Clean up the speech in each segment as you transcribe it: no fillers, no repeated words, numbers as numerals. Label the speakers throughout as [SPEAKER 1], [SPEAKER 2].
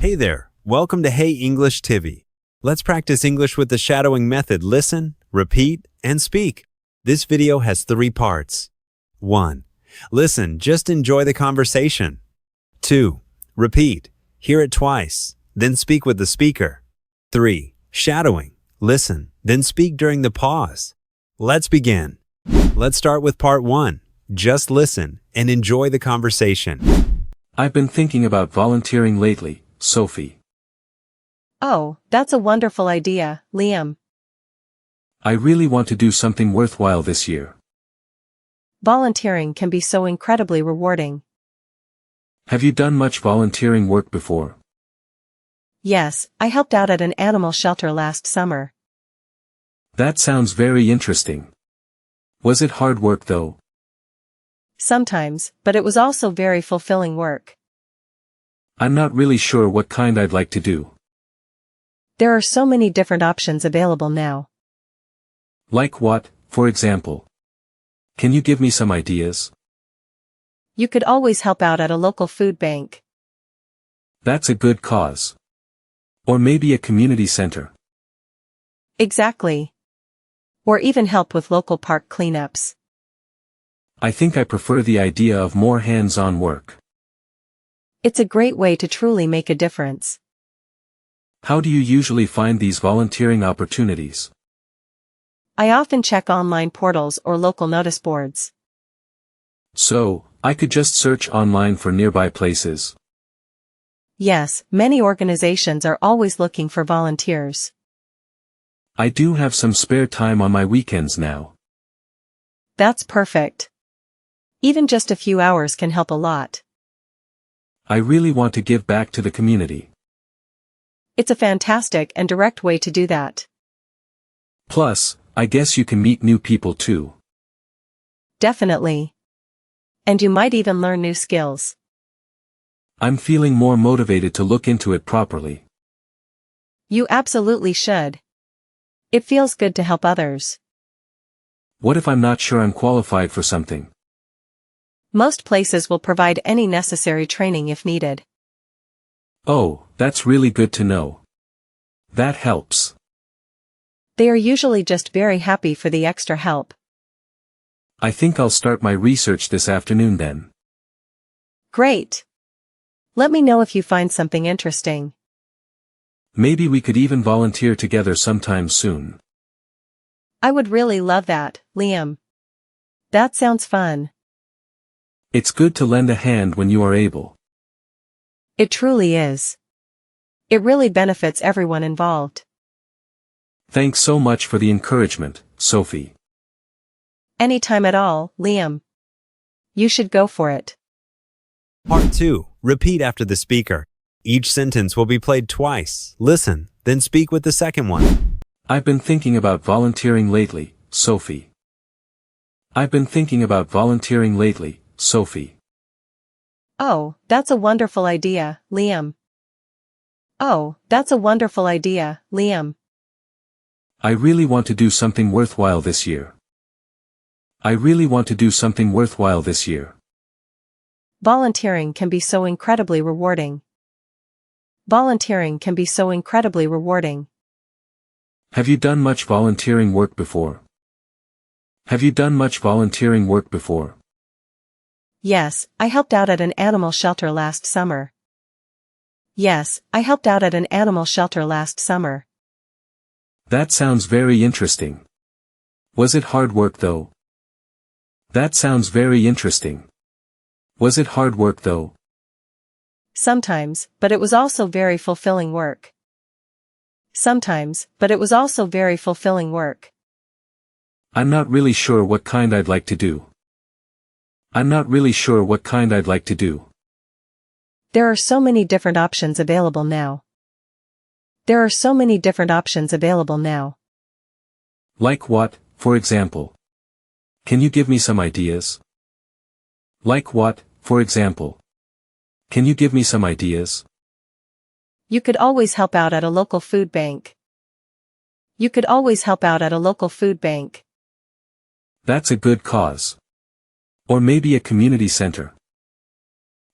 [SPEAKER 1] Hey there, welcome to Hey English TV. Let's practice English with the shadowing method. Listen, repeat, and speak. This video has 3 parts. 1. Listen, just enjoy the conversation. 2. Repeat, hear it twice, then speak with the speaker. 3. Shadowing, listen, then speak during the pause. Let's begin. Let's start with part 1. Just listen and enjoy the conversation.
[SPEAKER 2] I've been thinking about volunteering lately, Sophie.
[SPEAKER 3] Oh, that's a wonderful idea, Liam.
[SPEAKER 2] I really want to do something worthwhile this year.
[SPEAKER 3] Volunteering can be so incredibly rewarding.
[SPEAKER 2] Have you done much volunteering work before?
[SPEAKER 3] Yes, I helped out at an animal shelter last summer.
[SPEAKER 2] That sounds very interesting. Was it hard work though?
[SPEAKER 3] Sometimes, but it was also very fulfilling work.
[SPEAKER 2] I'm not really sure what kind I'd like to do.
[SPEAKER 3] There are so many different options available now.
[SPEAKER 2] Like what, for example? Can you give me some ideas?
[SPEAKER 3] You could always help out at a local food bank.
[SPEAKER 2] That's a good cause. Or maybe a community center.
[SPEAKER 3] Exactly. Or even help with local park cleanups.
[SPEAKER 2] I think I prefer the idea of more hands-on work.
[SPEAKER 3] It's a great way to truly make a difference.
[SPEAKER 2] How do you usually find these volunteering opportunities?
[SPEAKER 3] I often check online portals or local notice boards.
[SPEAKER 2] So, I could just search online for nearby places.
[SPEAKER 3] Yes, many organizations are always looking for volunteers.
[SPEAKER 2] I do have some spare time on my weekends now.
[SPEAKER 3] That's perfect. Even just a few hours can help a lot.
[SPEAKER 2] I really want to give back to the community.
[SPEAKER 3] It's a fantastic and direct way to do that.
[SPEAKER 2] Plus, I guess you can meet new people too.
[SPEAKER 3] Definitely. And you might even learn new skills.
[SPEAKER 2] I'm feeling more motivated to look into it properly.
[SPEAKER 3] You absolutely should. It feels good to help others.
[SPEAKER 2] What if I'm not sure I'm qualified for something?
[SPEAKER 3] Most places will provide any necessary training if needed.
[SPEAKER 2] Oh, that's really good to know. That helps.
[SPEAKER 3] They are usually just very happy for the extra help.
[SPEAKER 2] I think I'll start my research this afternoon then.
[SPEAKER 3] Great. Let me know if you find something interesting.
[SPEAKER 2] Maybe we could even volunteer together sometime soon.
[SPEAKER 3] I would really love that, Liam. That sounds fun.
[SPEAKER 2] It's good to lend a hand when you are able.
[SPEAKER 3] It truly is. It really benefits everyone involved.
[SPEAKER 2] Thanks so much for the encouragement, Sophie.
[SPEAKER 3] Anytime at all, Liam. You should go for it.
[SPEAKER 1] Part 2. Repeat after the speaker. Each sentence will be played twice. Listen, then speak with the second one.
[SPEAKER 2] I've been thinking about volunteering lately, Sophie. I've been thinking about volunteering lately, Sophie.
[SPEAKER 3] Oh, that's a wonderful idea, Liam. Oh, that's a wonderful idea, Liam.
[SPEAKER 2] I really want to do something worthwhile this year. I really want to do something worthwhile this year.
[SPEAKER 3] Volunteering can be so incredibly rewarding. Volunteering can be so incredibly rewarding.
[SPEAKER 2] Have you done much volunteering work before? Have you done much volunteering work before?
[SPEAKER 3] Yes, I helped out at an animal shelter last summer. Yes, I helped out at an animal shelter last summer.
[SPEAKER 2] That sounds very interesting. Was it hard work though? That sounds very interesting. Was it hard work though?
[SPEAKER 3] Sometimes, but it was also very fulfilling work. Sometimes, but it was also very fulfilling work.
[SPEAKER 2] I'm not really sure what kind I'd like to do. I'm not really sure what kind I'd like to do.
[SPEAKER 3] There are so many different options available now. There are so many different options available now.
[SPEAKER 2] Like what, for example? Can you give me some ideas? Like what, for example? Can you give me some ideas?
[SPEAKER 3] You could always help out at a local food bank. You could always help out at a local food bank.
[SPEAKER 2] That's a good cause. Or maybe a community center.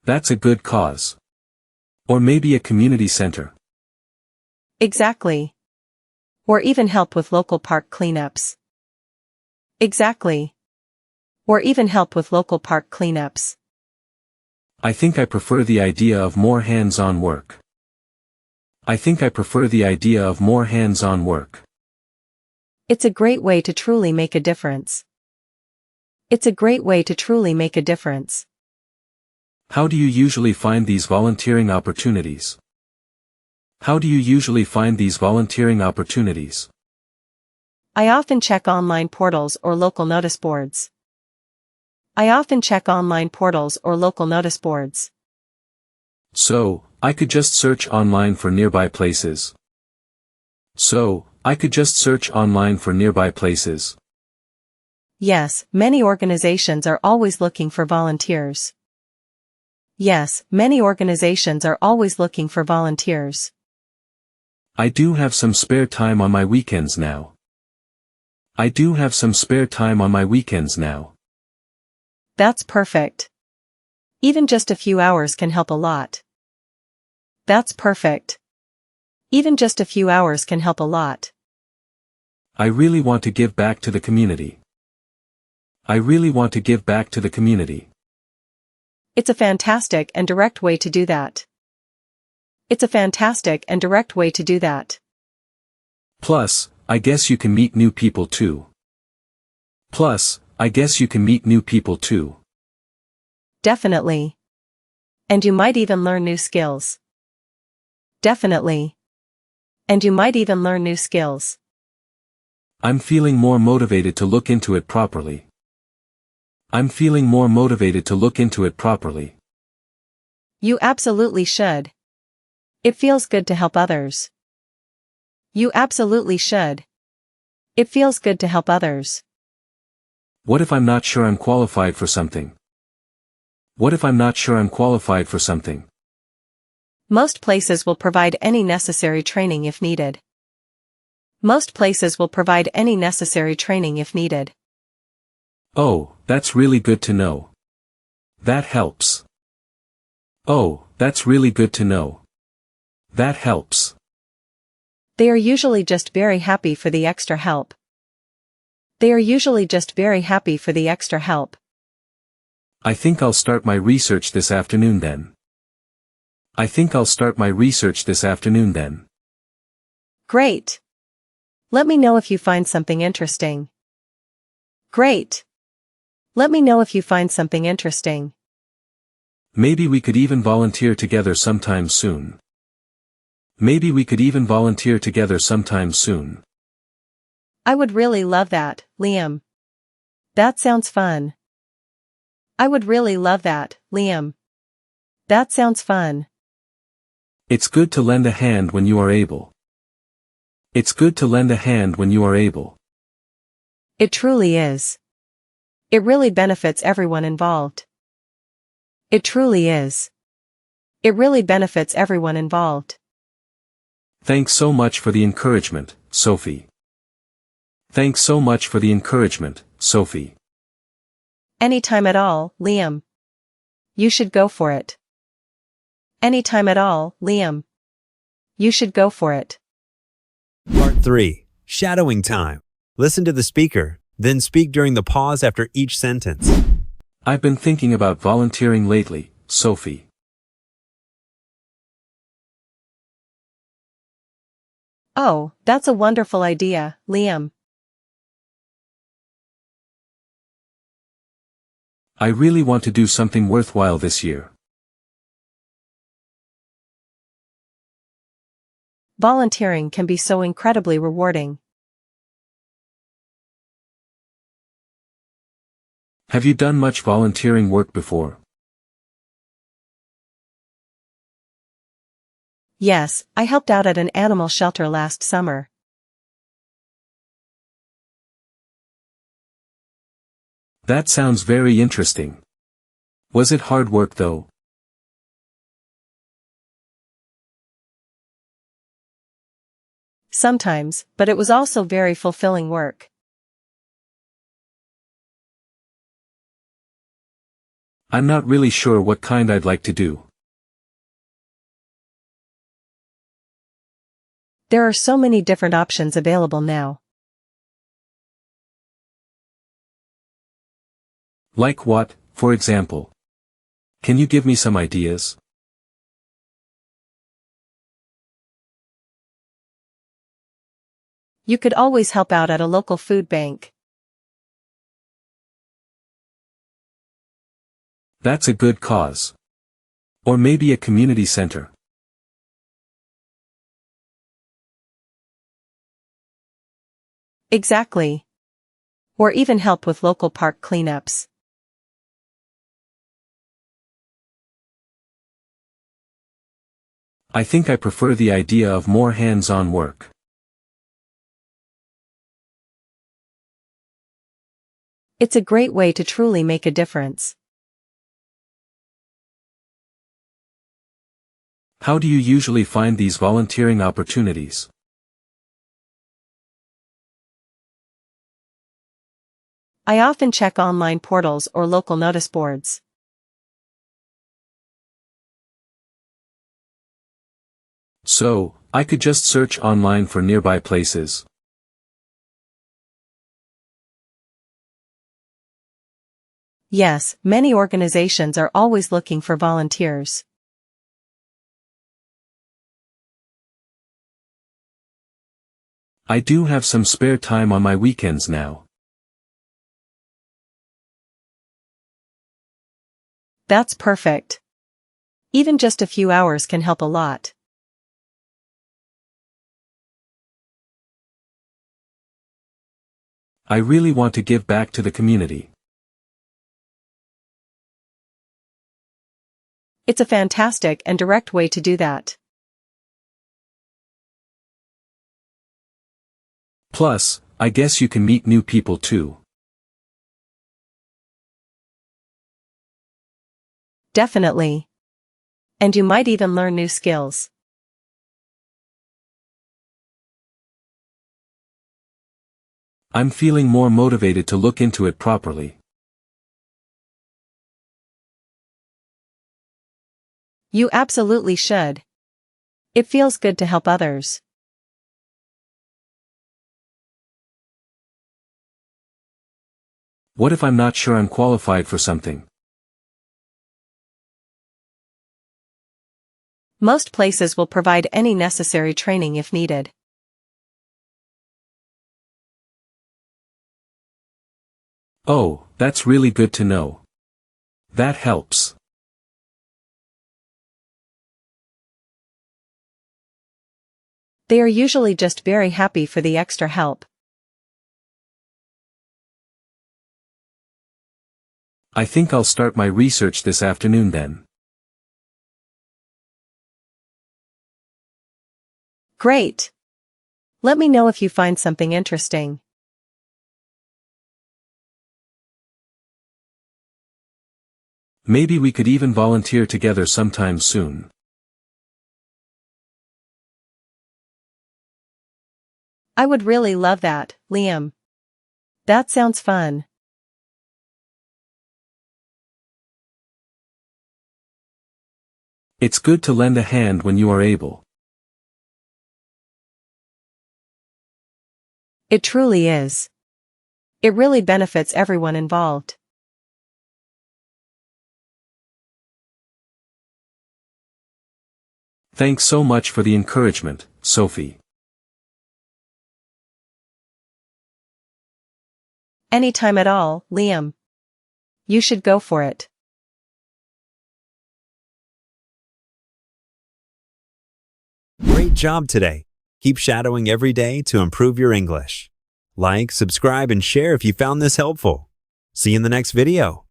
[SPEAKER 2] That's a good cause. Or maybe a community center.
[SPEAKER 3] Exactly. Or even help with local park cleanups. Exactly. Or even help with local park cleanups.
[SPEAKER 2] I think I prefer the idea of more hands-on work. I think I prefer the idea of more hands-on work.
[SPEAKER 3] It's a great way to truly make a difference. It's a great way to truly make a difference.
[SPEAKER 2] How do you usually find these volunteering opportunities? How do you usually find these volunteering opportunities?
[SPEAKER 3] I often check online portals or local notice boards. I often check online portals or local notice boards.
[SPEAKER 2] So, I could just search online for nearby places. So, I could just search online for nearby places.
[SPEAKER 3] Yes, many organizations are always looking for volunteers. Yes, many organizations are always looking for volunteers.
[SPEAKER 2] I do have some spare time on my weekends now. I do have some spare time on my weekends now.
[SPEAKER 3] That's perfect. Even just a few hours can help a lot. That's perfect. Even just a few hours can help a lot.
[SPEAKER 2] I really want to give back to the community. I really want to give back to the community.
[SPEAKER 3] It's a fantastic and direct way to do that. It's a fantastic and direct way to do that.
[SPEAKER 2] Plus, I guess you can meet new people too. Plus, I guess you can meet new people too.
[SPEAKER 3] Definitely. And you might even learn new skills. Definitely. And you might even learn new skills.
[SPEAKER 2] I'm feeling more motivated to look into it properly. I'm feeling more motivated to look into it properly.
[SPEAKER 3] You absolutely should. It feels good to help others. You absolutely should. It feels good to help others.
[SPEAKER 2] What if I'm not sure I'm qualified for something? What if I'm not sure I'm qualified for something?
[SPEAKER 3] Most places will provide any necessary training if needed. Most places will provide any necessary training if needed.
[SPEAKER 2] Oh, that's really good to know. That helps. Oh, that's really good to know. That helps.
[SPEAKER 3] They are usually just very happy for the extra help. They are usually just very happy for the extra help.
[SPEAKER 2] I think I'll start my research this afternoon then. I think I'll start my research this afternoon then.
[SPEAKER 3] Great. Let me know if you find something interesting. Great. Let me know if you find something interesting.
[SPEAKER 2] Maybe we could even volunteer together sometime soon. Maybe we could even volunteer together sometime soon.
[SPEAKER 3] I would really love that, Liam. That sounds fun. I would really love that, Liam. That sounds fun.
[SPEAKER 2] It's good to lend a hand when you are able. It's good to lend a hand when you are able.
[SPEAKER 3] It truly is. It really benefits everyone involved. It truly is. It really benefits everyone involved.
[SPEAKER 2] Thanks so much for the encouragement, Sophie. Thanks so much for the encouragement, Sophie.
[SPEAKER 3] Anytime at all, Liam. You should go for it. Anytime at all, Liam. You should go for it.
[SPEAKER 1] Part 3. Shadowing time. Listen to the speaker, then speak during the pause after each sentence.
[SPEAKER 2] I've been thinking about volunteering lately, Sophie.
[SPEAKER 3] Oh, that's a wonderful idea, Liam.
[SPEAKER 2] I really want to do something worthwhile this year.
[SPEAKER 3] Volunteering can be so incredibly rewarding.
[SPEAKER 2] Have you done much volunteering work before?
[SPEAKER 3] Yes, I helped out at an animal shelter last summer.
[SPEAKER 2] That sounds very interesting. Was it hard work though?
[SPEAKER 3] Sometimes, but it was also very fulfilling work.
[SPEAKER 2] I'm not really sure what kind I'd like to do.
[SPEAKER 3] There are so many different options available now.
[SPEAKER 2] Like what, for example? Can you give me some ideas?
[SPEAKER 3] You could always help out at a local food bank.
[SPEAKER 2] That's a good cause. Or maybe a community center.
[SPEAKER 3] Exactly. Or even help with local park cleanups.
[SPEAKER 2] I think I prefer the idea of more hands-on work.
[SPEAKER 3] It's a great way to truly make a difference.
[SPEAKER 2] How do you usually find these volunteering opportunities?
[SPEAKER 3] I often check online portals or local notice boards.
[SPEAKER 2] So, I could just search online for nearby places.
[SPEAKER 3] Yes, many organizations are always looking for volunteers.
[SPEAKER 2] I do have some spare time on my weekends now.
[SPEAKER 3] That's perfect. Even just a few hours can help a lot.
[SPEAKER 2] I really want to give back to the community.
[SPEAKER 3] It's a fantastic and direct way to do that.
[SPEAKER 2] Plus, I guess you can meet new people too.
[SPEAKER 3] Definitely. And you might even learn new skills.
[SPEAKER 2] I'm feeling more motivated to look into it properly.
[SPEAKER 3] You absolutely should. It feels good to help others.
[SPEAKER 2] What if I'm not sure I'm qualified for something?
[SPEAKER 3] Most places will provide any necessary training if needed.
[SPEAKER 2] Oh, that's really good to know. That helps.
[SPEAKER 3] They are usually just very happy for the extra help.
[SPEAKER 2] I think I'll start my research this afternoon then.
[SPEAKER 3] Great. Let me know if you find something interesting.
[SPEAKER 2] Maybe we could even volunteer together sometime soon.
[SPEAKER 3] I would really love that, Liam. That sounds fun.
[SPEAKER 2] It's good to lend a hand when you are able.
[SPEAKER 3] It truly is. It really benefits everyone involved.
[SPEAKER 2] Thanks so much for the encouragement, Sophie.
[SPEAKER 3] Anytime at all, Liam. You should go for it.
[SPEAKER 1] Great job today. Keep shadowing every day to improve your English. Like, subscribe, and share if you found this helpful. See you in the next video.